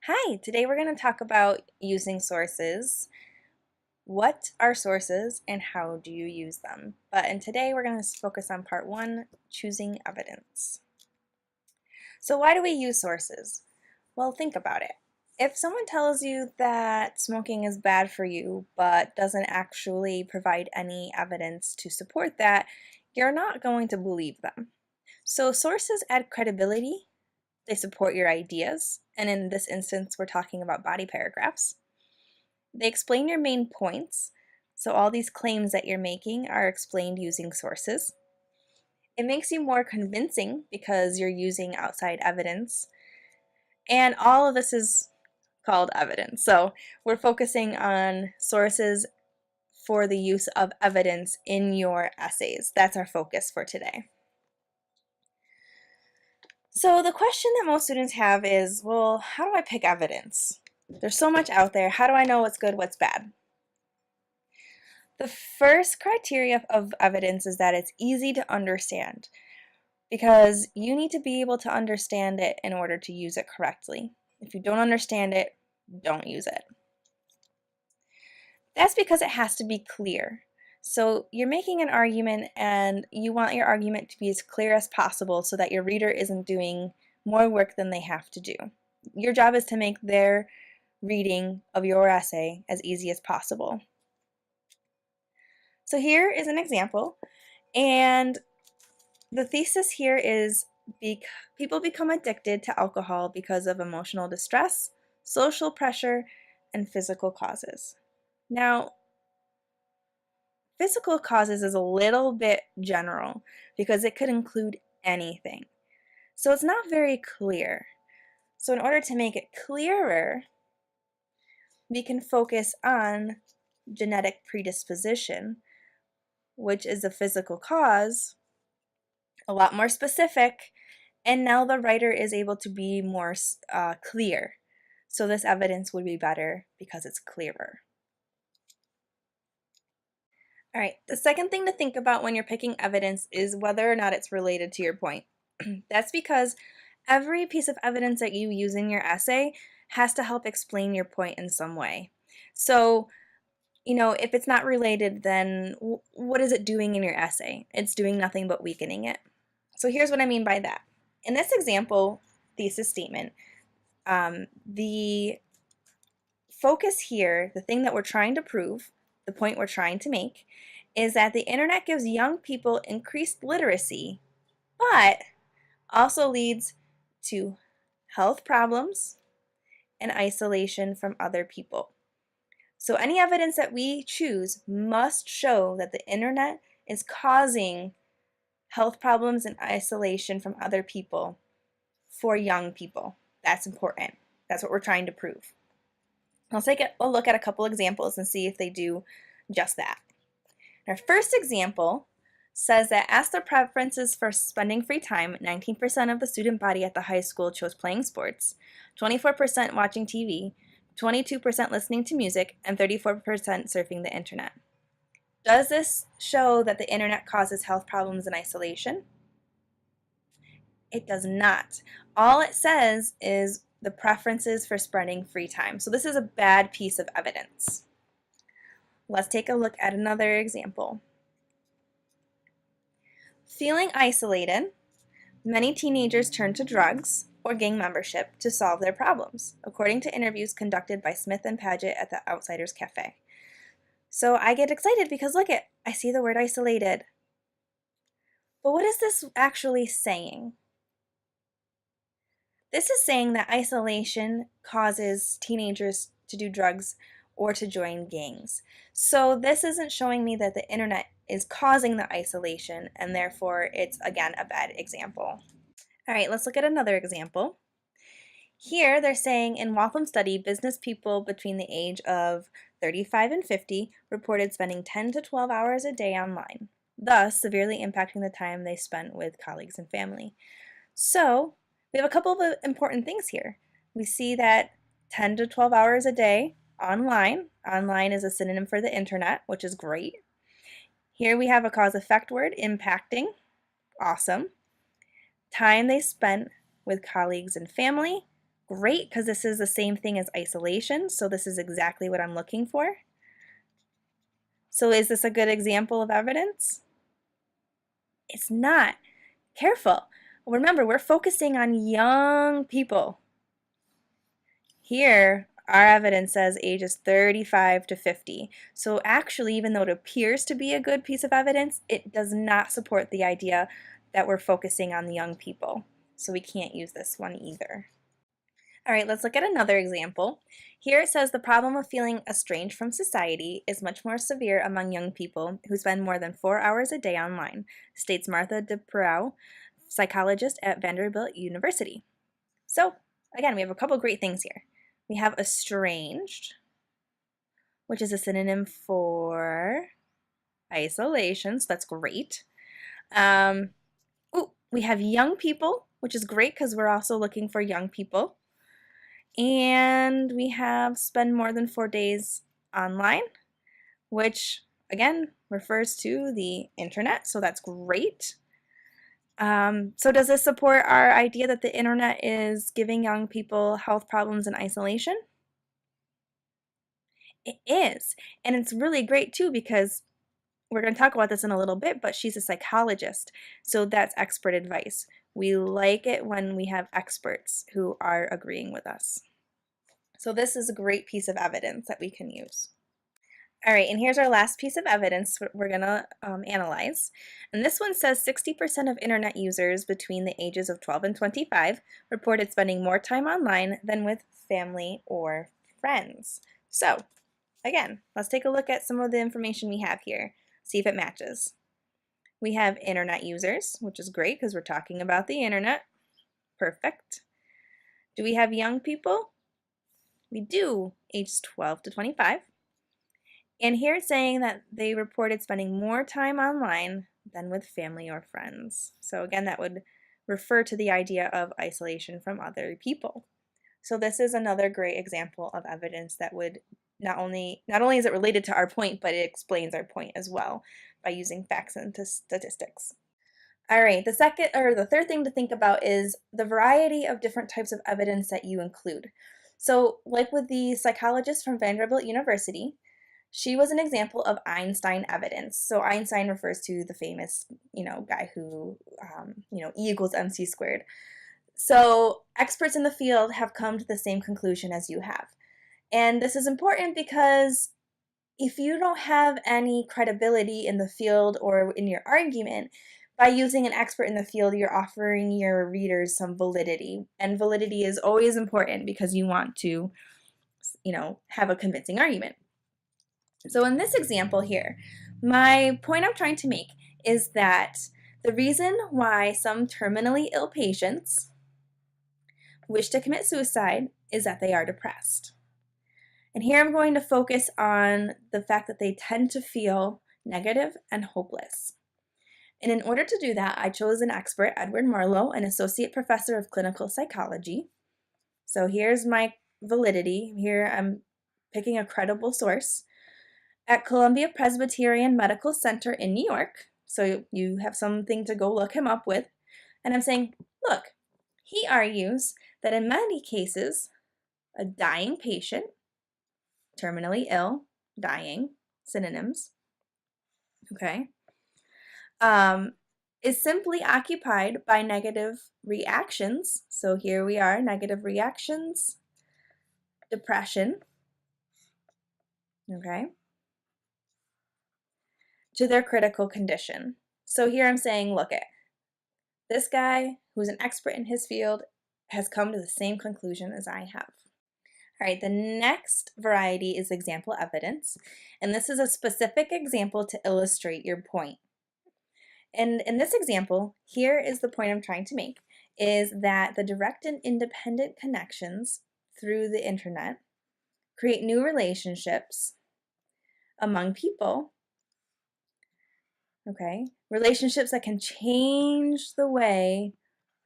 Hi, today we're going to talk about using sources. What are sources and how do you use them? And today we're going to focus on part one, choosing evidence. So why do we use sources? Well, think about it. If someone tells you that smoking is bad for you but doesn't actually provide any evidence to support that, you're not going to believe them. So sources add credibility. They support your ideas, and in this instance, we're talking about body paragraphs. They explain your main points, so all these claims that you're making are explained using sources. It makes you more convincing because you're using outside evidence, and all of this is called evidence. So we're focusing on sources for the use of evidence in your essays. That's our focus for today. So the question that most students have is, well, how do I pick evidence? There's so much out there. How do I know what's good, what's bad? The first criteria of evidence is that it's easy to understand because you need to be able to understand it in order to use it correctly. If you don't understand it, don't use it. That's because it has to be clear. So you're making an argument and you want your argument to be as clear as possible so that your reader isn't doing more work than they have to do. Your job is to make their reading of your essay as easy as possible. So here is an example, and the thesis here is people become addicted to alcohol because of emotional distress, social pressure, and physical causes. Now, physical causes is a little bit general because it could include anything. So it's not very clear. So in order to make it clearer, we can focus on genetic predisposition, which is a physical cause, a lot more specific, and now the writer is able to be more clear. So this evidence would be better because it's clearer. All right, the second thing to think about when you're picking evidence is whether or not it's related to your point. That's because every piece of evidence that you use in your essay has to help explain your point in some way. So, if it's not related, then what is it doing in your essay? It's doing nothing but weakening it. So here's what I mean by that. In this example thesis statement, the focus here, the thing that we're trying to prove, the point we're trying to make, is that the internet gives young people increased literacy, but also leads to health problems and isolation from other people. So any evidence that we choose must show that the internet is causing health problems and isolation from other people for young people. That's important. That's what we're trying to prove. Let's take a look at a couple examples and see if they do just that. Our first example says that as their preferences for spending free time, 19% of the student body at the high school chose playing sports, 24% watching TV, 22% listening to music, and 34% surfing the internet. Does this show that the internet causes health problems and isolation? It does not. All it says is the preferences for spending free time. So this is a bad piece of evidence. Let's take a look at another example. Feeling isolated, many teenagers turn to drugs or gang membership to solve their problems, according to interviews conducted by Smith and Paget at the Outsiders Cafe. So I get excited because look I see the word isolated. But what is this actually saying? This is saying that isolation causes teenagers to do drugs or to join gangs. So this isn't showing me that the internet is causing the isolation, and therefore it's, again, a bad example. All right, let's look at another example. Here they're saying in Waltham study, business people between the age of 35 and 50 reported spending 10 to 12 hours a day online, thus severely impacting the time they spent with colleagues and family. So we have a couple of important things here. We see that 10 to 12 hours a day online. Online is a synonym for the internet, which is great. Here we have a cause-effect word, impacting. Awesome. Time they spent with colleagues and family. Great, because this is the same thing as isolation, so this is exactly what I'm looking for. So is this a good example of evidence? It's not. Careful. Remember, we're focusing on young people. Here, our evidence says ages 35 to 50. So actually, even though it appears to be a good piece of evidence, it does not support the idea that we're focusing on the young people. So we can't use this one either. All right, let's look at another example. Here it says the problem of feeling estranged from society is much more severe among young people who spend more than 4 hours a day online, states Martha DePrau, psychologist at Vanderbilt University. So, again, we have a couple great things here. We have estranged, which is a synonym for isolation, so that's great. We have young people, which is great because we're also looking for young people. And we have spend more than 4 days online, which again refers to the internet, so that's great. So does this support our idea that the internet is giving young people health problems and isolation? It is, and it's really great too because we're going to talk about this in a little bit, but she's a psychologist, so that's expert advice. We like it when we have experts who are agreeing with us. So this is a great piece of evidence that we can use. All right, and here's our last piece of evidence we're going to analyze. And this one says 60% of internet users between the ages of 12 and 25 reported spending more time online than with family or friends. So, again, let's take a look at some of the information we have here, see if it matches. We have internet users, which is great because we're talking about the internet. Perfect. Do we have young people? We do, ages 12 to 25. And here it's saying that they reported spending more time online than with family or friends. So again, that would refer to the idea of isolation from other people. So this is another great example of evidence that would not only is it related to our point, but it explains our point as well by using facts and statistics. All right, the third thing to think about is the variety of different types of evidence that you include. So, like with the psychologist from Vanderbilt University, she was an example of Einstein evidence. So Einstein refers to the famous, guy who, E equals mc squared. So experts in the field have come to the same conclusion as you have. And this is important because if you don't have any credibility in the field or in your argument, by using an expert in the field, you're offering your readers some validity. And validity is always important because you want to, have a convincing argument. So in this example here, my point I'm trying to make is that the reason why some terminally ill patients wish to commit suicide is that they are depressed. And here I'm going to focus on the fact that they tend to feel negative and hopeless. And in order to do that, I chose an expert, Edward Marlowe, an associate professor of clinical psychology. So here's my validity. Here I'm picking a credible source at Columbia Presbyterian Medical Center in New York. So you have something to go look him up with. And I'm saying, look, he argues that in many cases, a dying patient, terminally ill, dying, synonyms, okay, is simply occupied by negative reactions. So here we are, negative reactions, depression, okay, to their critical condition. So here I'm saying, look at this guy who's an expert in his field has come to the same conclusion as I have. All right, the next variety is example evidence, and this is a specific example to illustrate your point. And in this example, here is the point I'm trying to make, is that the direct and independent connections through the internet create new relationships among people, okay? Relationships that can change the way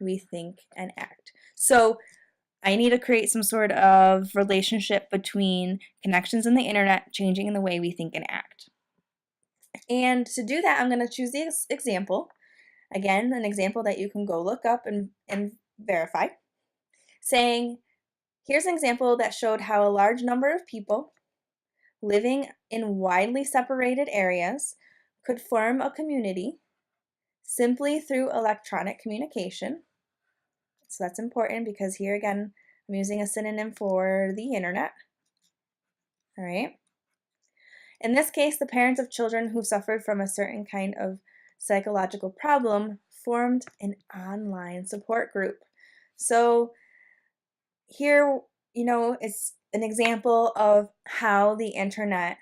we think and act. So I need to create some sort of relationship between connections in the internet changing the way we think and act. And to do that, I'm going to choose this example. Again, an example that you can go look up and verify, saying Here's an example that showed how a large number of people living in widely separated areas could form a community simply through electronic communication. So that's important because here again, I'm using a synonym for the internet. All right. In this case, the parents of children who suffered from a certain kind of psychological problem formed an online support group. So here, it's an example of how the internet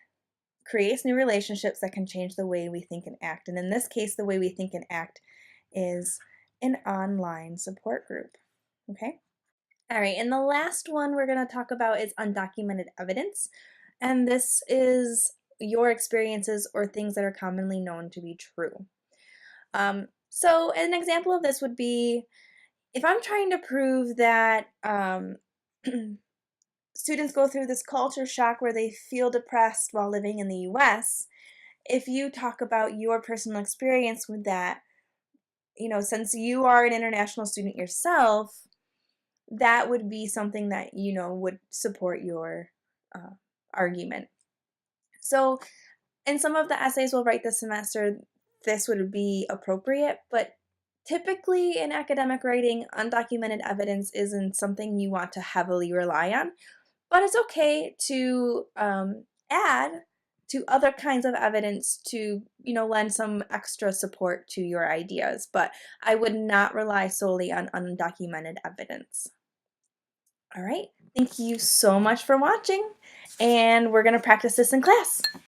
creates new relationships that can change the way we think and act. And in this case, the way we think and act is an online support group. Okay? All right, and the last one we're going to talk about is undocumented evidence. And this is your experiences or things that are commonly known to be true. So an example of this would be if I'm trying to prove that students go through this culture shock where they feel depressed while living in the US, if you talk about your personal experience with that, since you are an international student yourself, that would be something that, would support your argument. So in some of the essays we'll write this semester, this would be appropriate, but typically in academic writing, undocumented evidence isn't something you want to heavily rely on, but it's okay to add to other kinds of evidence to, lend some extra support to your ideas, but I would not rely solely on undocumented evidence. All right, thank you so much for watching, and we're going to practice this in class.